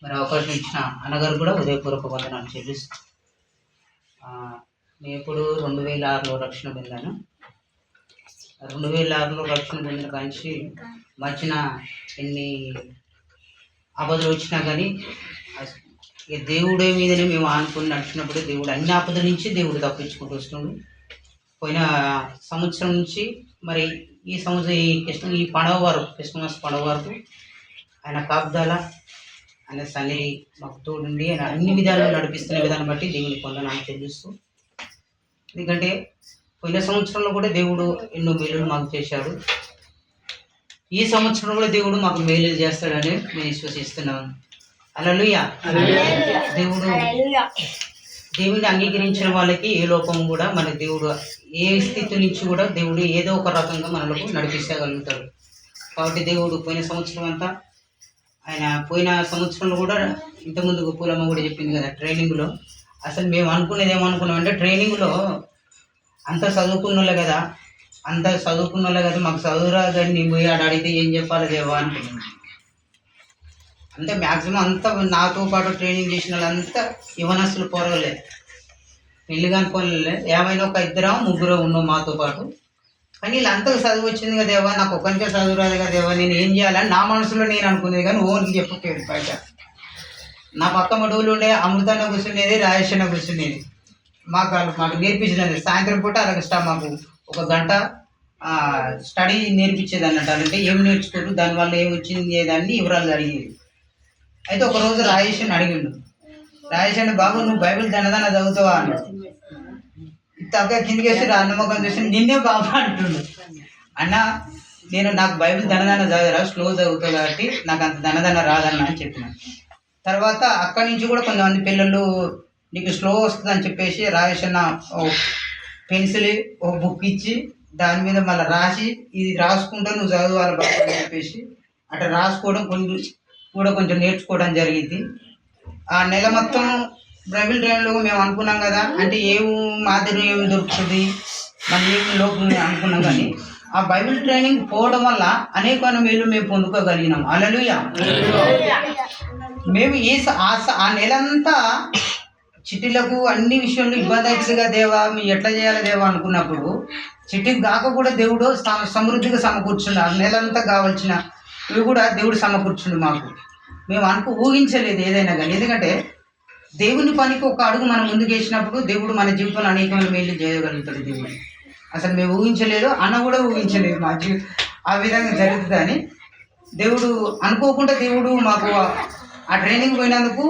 మరి అవకాశం ఇచ్చిన అన్నగారు కూడా ఉదయపూర్వక వందనాలు చెల్లిస్తాను. నేను ఇప్పుడు 2006లో రక్షణ పొందాను. 2006లో రక్షణ పొందిన కాంచి మధ్యన ఎన్ని ఆపదలు వచ్చినా కానీ దేవుడే మీదనే మేము ఆనుకుని నడిచినప్పుడు దేవుడు అన్ని ఆపదల నుంచి దేవుడు తప్పించుకుంటూ వస్తున్నాడు. పోయిన సంవత్సరం నుంచి మరి ఈ సంవత్సరం ఈ పండగ వరకు, క్రిస్మస్ పండగ వరకు ఆయన కాపుదల, ఆయన సన్నిధి మాకు తోడుండి ఆయన అన్ని విధాలు నడిపిస్తున్న విధానం బట్టి దేవుని పొందనాన్ని తెలుస్తూ, ఎందుకంటే పోయిన సంవత్సరంలో కూడా దేవుడు ఎన్నో మేలులు మాకు చేశాడు. ఈ సంవత్సరం కూడా దేవుడు మాకు మేలులు చేస్తాడని నేను విశ్వసిస్తున్నాను. హల్లెలూయా. దేవుడిని అంగీకరించిన వాళ్ళకి ఏ లోపం కూడా మన దేవుడు ఏ స్థితి నుంచి కూడా దేవుడు ఏదో ఒక రకంగా మనలకు నడిపించగలుగుతాడు. కాబట్టి దేవుడు పోయిన సంవత్సరం అంతా పోయిన సంవత్సరంలో కూడా ఇంతకుముందు పూలమ్మ కూడా చెప్పింది కదా, ట్రైనింగ్లో అసలు మేము అనుకునేది ఏమనుకున్నామంటే ట్రైనింగ్లో అంత చదువుకున్న వాళ్ళే కదా మాకు చదువురాదని నేను పోయి అడిగితే ఏం చెప్పాలి దేవా అనుకున్నాను. అంటే మ్యాక్సిమం అంతా నాతో పాటు ట్రైనింగ్ చేసిన వాళ్ళంతా యువనస్తులు పోరగలే, పెళ్లి కాని పోలే, ఏమైనా ఒక 2-3 ఉన్నాం మాతో పాటు. కానీ వీళ్ళంతా చదువు వచ్చింది కదా దేవా, నాకు ఒక్కరికే చదువు రాదు కదా దేవా, నేను ఏం చేయాలని నా మనసులో నేను అనుకునేది. కానీ ఓన్కి చెప్పలేదు బయట. నా పక్క మడుగులు ఉండే అమృతాన్న కూర్చునేది, రాజేషన్న కూర్చునేది. మాకు నేర్పించినది సాయంత్రం పూట మాకు 1 గంట స్టడీ నేర్పించేది అన్నట్టు. అంటే ఏం నేర్చుకోరు, దానివల్ల ఏం వచ్చింది దాన్ని వివరాలు అడిగేది. అయితే ఒకరోజు రాజేష్ అడిగిండు, రాజేష్ అంటే బాబు నువ్వు బైబిల్ దన్నదాన చదువుతావా అన్నాడు. తగ్గ కిందికి వేసి అన్నమ్మకం చూసి నిన్నే బాబా అంటుండు. అన్న నాకు బైబిల్ దన్నదాన చదవరా, స్లో చదువుతావు కాబట్టి నాకు అంత దన్నదాన రాదన్న అని చెప్పిన. తర్వాత అక్కడి నుంచి కూడా కొంతమంది పిల్లలు నీకు స్లో వస్తుందని చెప్పేసి రాజేష్ అన్న పెన్సిల్ ఒక బుక్ ఇచ్చి దాని మీద మళ్ళీ రాసి ఇది రాసుకుంటూ నువ్వు చదవాలి బాబు అని చెప్పేసి అట్లా రాసుకోవడం కొంచెం నేర్చుకోవడం జరిగింది. ఆ నెల మొత్తం బైబిల్ ట్రైన్లో మేము అనుకున్నాం కదా, అంటే మాదిరి ఏమి దొరుకుతుంది మనం ఏమి లోపం అనుకున్నాం. కానీ ఆ బైబిల్ ట్రైనింగ్ పోవడం వల్ల అనేకమైన మేలు మేము పొందుకోగలిగినాం. హల్లెలూయా. మేము ఆ నెలంతా చిట్టీలకు అన్ని విషయంలో ఇబ్బంది అవుతుందిగా దేవా, మేము ఎట్లా చేయాలి దేవా అనుకున్నప్పుడు చిట్టీకి కాక కూడా దేవుడు సమృద్ధిగా సమకూర్చుండు. ఆ నెలంతా కావాల్సిన ఇవి కూడా దేవుడు సమకూర్చుండు మాకు. మేము ఊహించలేదు ఏదైనా కానీ. ఎందుకంటే దేవుని పనికి ఒక అడుగు మనం ముందుకు వేసినప్పుడు దేవుడు మన జీవితంలో అనేకమైన మేలు చేయగలుగుతాడు దేవుడు. అసలు మేము ఊహించలేదు, అన్న కూడా ఊహించలేదు మా ఆ విధంగా జరుగుతుందని. దేవుడు అనుకోకుండా దేవుడు మాకు ఆ ట్రైనింగ్ పోయినందుకు